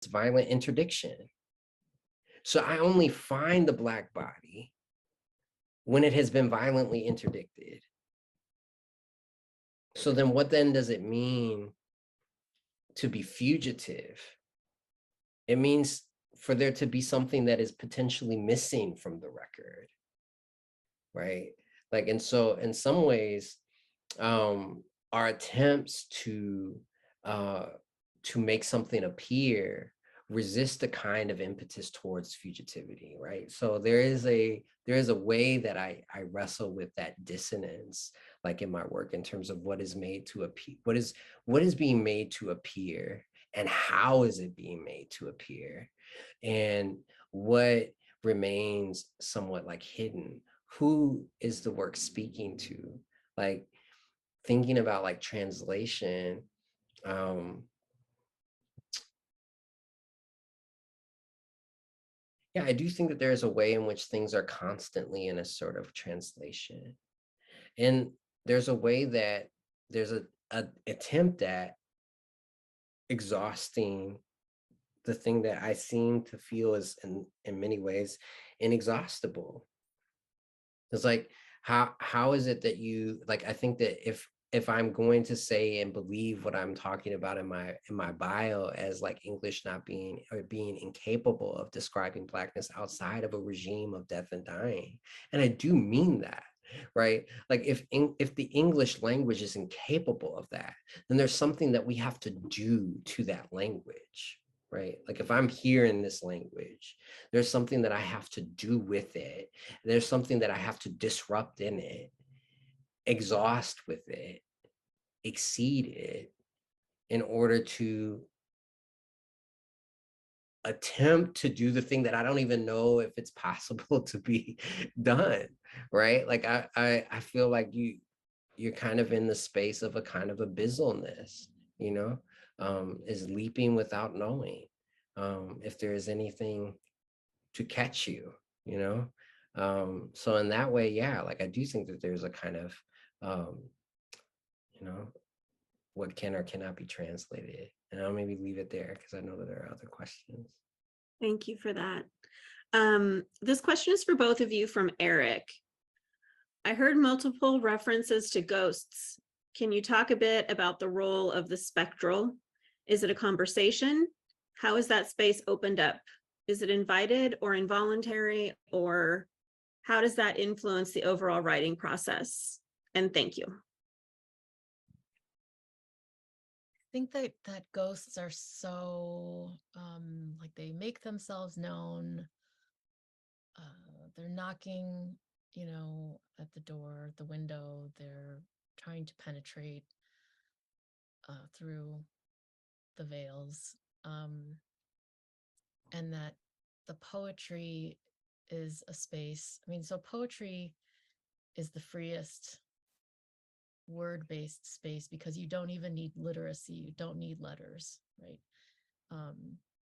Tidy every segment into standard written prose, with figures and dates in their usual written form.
it's violent interdiction. So I only find the Black body when it has been violently interdicted. So then what then does it mean to be fugitive? It means for there to be something that is potentially missing from the record, right? Like, and so in some ways, our attempts to make something appear resist the kind of impetus towards fugitivity, right? So there is a way that I wrestle with that dissonance, like in my work, in terms of what is made to appear, what is being made to appear, and how is it being made to appear, and what remains somewhat like hidden. Who is the work speaking to? Like, thinking about like translation, yeah, I do think that there is a way in which things are constantly in a sort of translation. And there's a way that there's a attempt at exhausting the thing that I seem to feel is in many ways inexhaustible. It's like, how is it that you, like, I think that if I'm going to say and believe what I'm talking about in my bio as like English not being, or being incapable of describing Blackness outside of a regime of death and dying, and I do mean that, right? Like, if the English language is incapable of that, then there's something that we have to do to that language, right? Like, if I'm here in this language, there's something that I have to do with it. There's something that I have to disrupt in it, exhaust with it, exceed it, in order to attempt to do the thing that I don't even know if it's possible to be done, right? Like, I feel like you're kind of in the space of a kind of abyssalness, you know, is leaping without knowing if there is anything to catch you, you know. So in that way, yeah, like, I do think that there's a kind of um you know, what can or cannot be translated. And I'll maybe leave it there because I know that there are other questions. Thank you for that. This question is for both of you from Eric. I heard multiple references to ghosts. Can you talk a bit about the role of the spectral? Is it a conversation? How is that space opened up? Is it invited or involuntary, or how does that influence the overall writing process? And thank you. I think that ghosts are so like they make themselves known. They're knocking, at the door, the window. They're trying to penetrate through the veils, and that the poetry is a space. I mean, so poetry is the freest word-based space because you don't even need literacy. You don't need letters, right?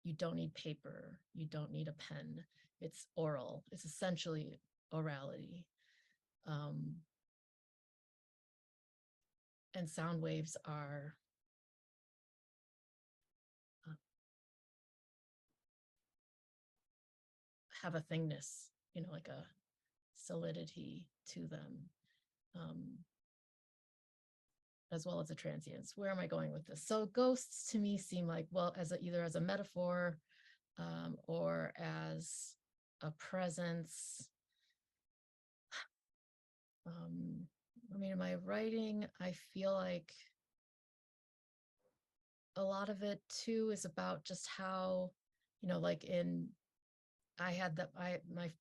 You don't need paper. You don't need a pen. It's oral. It's essentially orality. And sound waves are have a thingness, like a solidity to them, as well as a transience. Where am I going with this? So ghosts to me seem like, well, either as a metaphor or as a presence. I mean, in my writing, I feel like a lot of it too is about just how, like my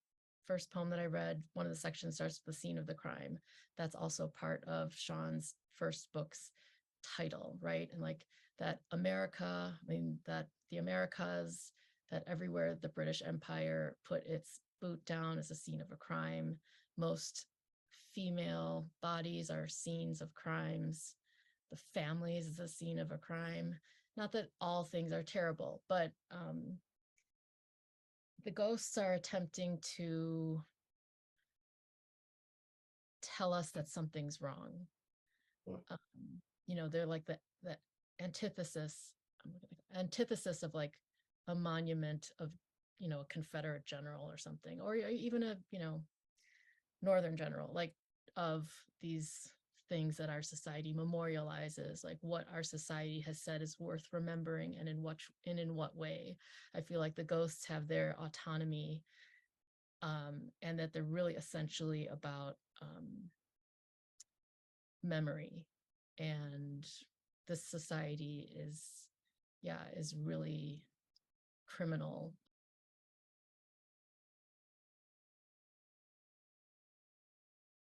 first poem that I read, one of the sections starts with the scene of the crime. That's also part of Chaun's first book's title, right? And like that America, I mean, that the Americas, that everywhere the British Empire put its boot down is a scene of a crime. Most female bodies are scenes of crimes. The families is a scene of a crime. Not that all things are terrible, but the ghosts are attempting to tell us that something's wrong. They're like the antithesis of like a monument of, a Confederate general or something, or even a, Northern general, like of these things that our society memorializes, like what our society has said is worth remembering and in what way. I feel like the ghosts have their autonomy, and that they're really essentially about memory. And this society is really criminal